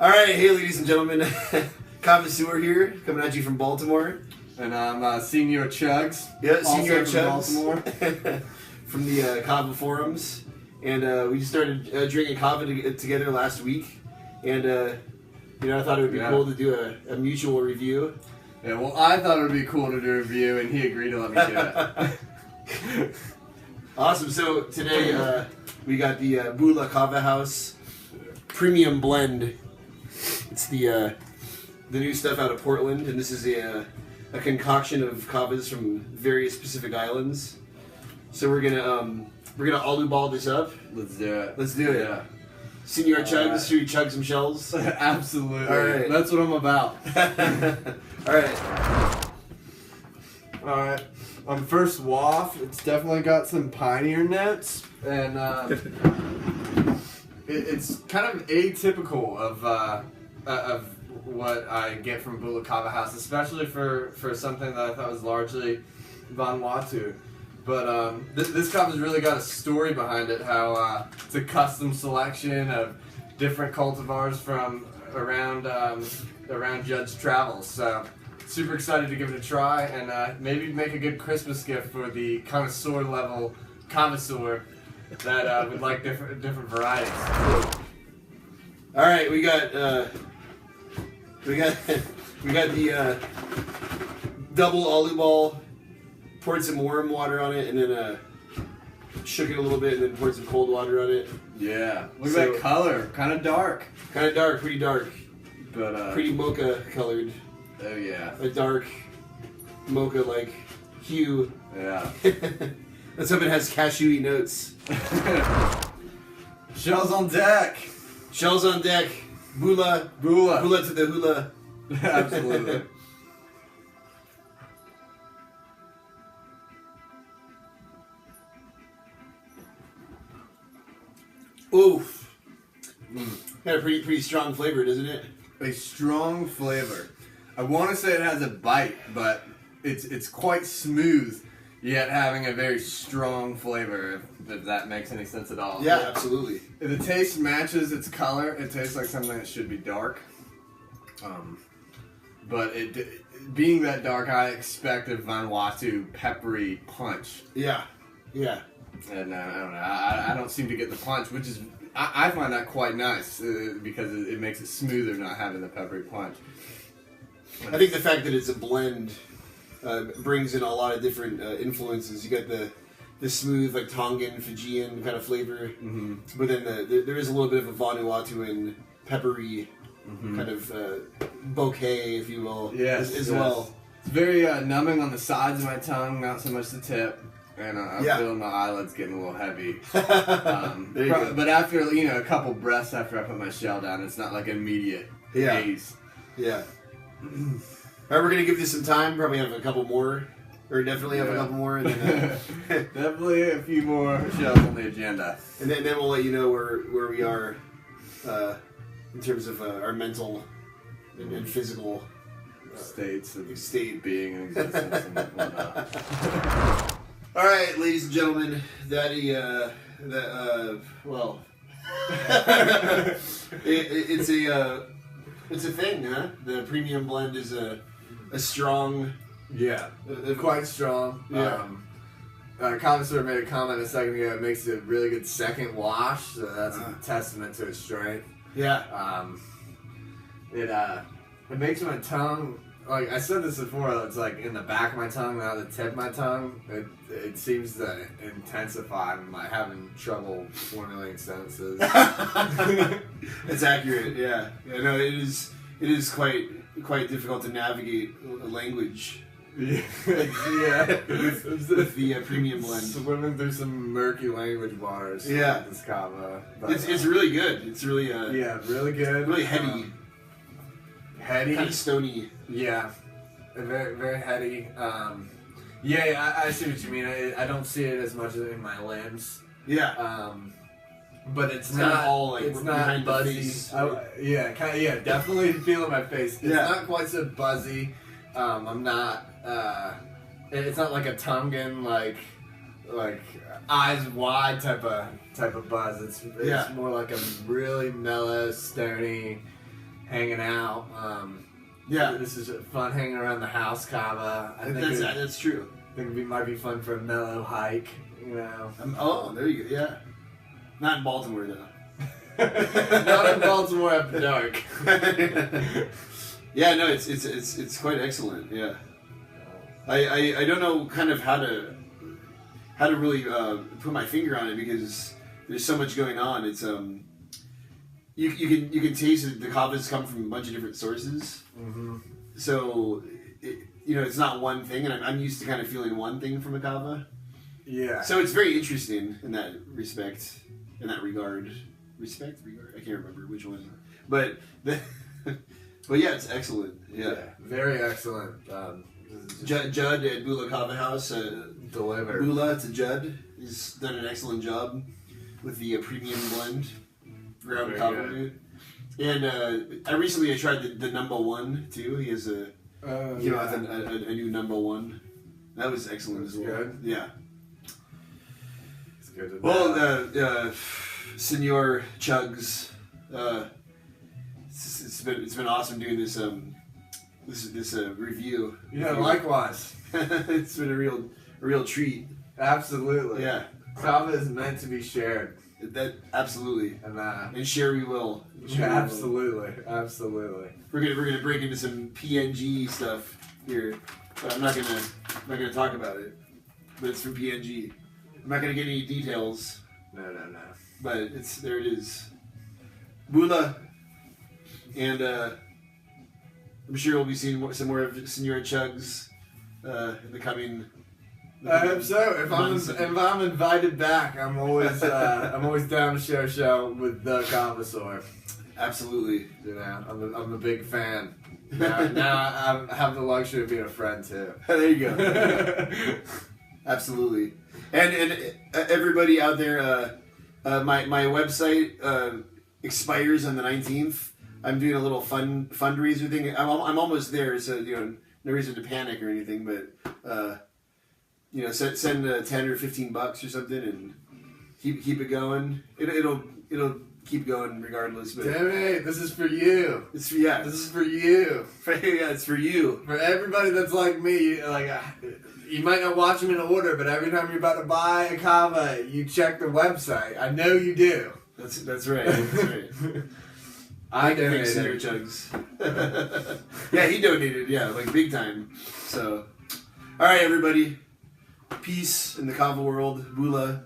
All right, hey, ladies and gentlemen, Kava here, coming at you from Baltimore. And I'm Senior Chugs. Yeah, Senior Chugs. from Baltimore. From the Kava forums. And we just started drinking Kava together last week. And, I thought it would be cool to do a mutual review. Yeah, well, I thought it would be cool to do a review, and he agreed to let me do it. Awesome. So today we got the Bula Kava House Premium Blend. It's the new stuff out of Portland, and this is a concoction of kavas from various Pacific islands. So we're gonna alu ball this up. Let's do it. Let's do it. Yeah. Senior Chugs, should we chug some shells? Absolutely. All right. That's what I'm about. All right. All right. On first waft, it's definitely got some pioneer notes, and it's kind of atypical of what I get from Bula Kava House, especially for something that I thought was largely Vanuatu. But this Kava's really got a story behind it, how it's a custom selection of different cultivars from around Judge Travels. So super excited to give it a try and maybe make a good Christmas gift for the connoisseur level connoisseur that would like different varieties. All right, we got the double alu ball. Poured some warm water on it, and then shook it a little bit, and then poured some cold water on it. Yeah, look at that color, kind of dark. Pretty dark, but pretty mocha colored. Oh yeah, a dark mocha like hue. Yeah. Let's hope it has cashewy notes. Shells on deck. Shells on deck. Bula to the hula. Absolutely. Oof. Got a pretty strong flavor, doesn't it? A strong flavor. I want to say it has a bite, but it's quite smooth, yet having a very strong flavor, if that makes any sense at all. Yeah, absolutely. The taste matches its color. It tastes like something that should be dark. But being that dark, I expect a Vanuatu peppery punch. Yeah. And I don't know. I don't seem to get the punch, which is I find that quite nice because it makes it smoother not having the peppery punch. I think the fact that it's a blend brings in a lot of different influences. You got the smooth like Tongan, Fijian kind of flavor, but then there is a little bit of a Vanuatuan peppery kind of bouquet, if you will, as well. It's very numbing on the sides of my tongue, not so much the tip. And I'm feeling my eyelids getting a little heavy. But after a couple breaths after I put my shell down, it's not like immediate haze. Yeah. All right, we're gonna give this some time. Probably have a couple more, or definitely have a couple more. And then, definitely a few more shells on the agenda. And then we'll let you know where we are in terms of our mental and physical states of being in existence and whatnot. All right, ladies and gentlemen, it's a thing, huh? The premium blend is a strong, quite strong. Yeah. Connoisseur made a comment a second ago. It makes a really good second wash, so that's a testament to its strength. Yeah. It makes my tongue. Like I said this before, it's like in the back of my tongue, not the tip of my tongue. It seems to intensify. I'm like having trouble formulating sentences. It's accurate, yeah. No, it is quite difficult to navigate a language. Yeah. with the premium blend. Swimming through some murky language waters. Yeah. This Kava. It's really good. It's really really good. Really heady. Heady. Kind of stony. Yeah. Very, very heady. I see what you mean. I don't see it as much in my limbs. Yeah. But it's not all like it's not buzzy. Definitely feel in my face. It's not quite so buzzy. I'm not. It's not like a Tongan like eyes wide type of buzz. It's more like a really mellow, stony, hanging out. Yeah. This is fun hanging around the house, Kava. I think That's true. I think it might be fun for a mellow hike, you know. Oh, there you go. Yeah. Not in Baltimore though. Not in Baltimore after dark. Yeah, no, it's quite excellent. Yeah. I don't know kind of how to really put my finger on it because there's so much going on. It's you can taste it. The kavas come from a bunch of different sources. Mm-hmm. So it's not one thing, and I'm used to kind of feeling one thing from a kava. Yeah. So it's very interesting in that respect, in that regard. Regard. I can't remember which one, but yeah, it's excellent. Yeah. Very excellent. Judd at Bula Kava House Delivered. Bula to Judd. He's done an excellent job with the premium blend ground kava dude. And I recently tried the number one too. He has a new number one. That was excellent as well. Good. Yeah. It's good to Well, Senor Chugs, it's been awesome doing this review. Yeah, likewise. It's been a real treat. Absolutely. Yeah. Kava is meant to be shared. That absolutely. And share we will. absolutely. Absolutely. We're gonna break into some PNG stuff here, but I'm not gonna talk about it. But it's from PNG. I'm not gonna get any details. No. But there it is. Bula. And I'm sure we'll be seeing some more of Senor Chugs in the coming. I hope so. If I'm invited back, I'm always down to share a show with the Connoisseur. Absolutely. You know, I'm a big fan. Now I have the luxury of being a friend too. There you go. Absolutely. And everybody out there, my website expires on the 19th. I'm doing a little fundraiser thing. I'm almost there, so no reason to panic or anything. But send $10 or $15 or something, and keep it going. It'll keep going regardless. But Damn, this is for you. This is for you. It's for you. For everybody that's like me, you might not watch them in order, but every time you're about to buy a kava, you check the website. I know you do. That's right. That's right. I donated. Senator Chugs. Yeah, he donated. Yeah, like big time. So, all right, everybody. Peace in the kava world. Bula.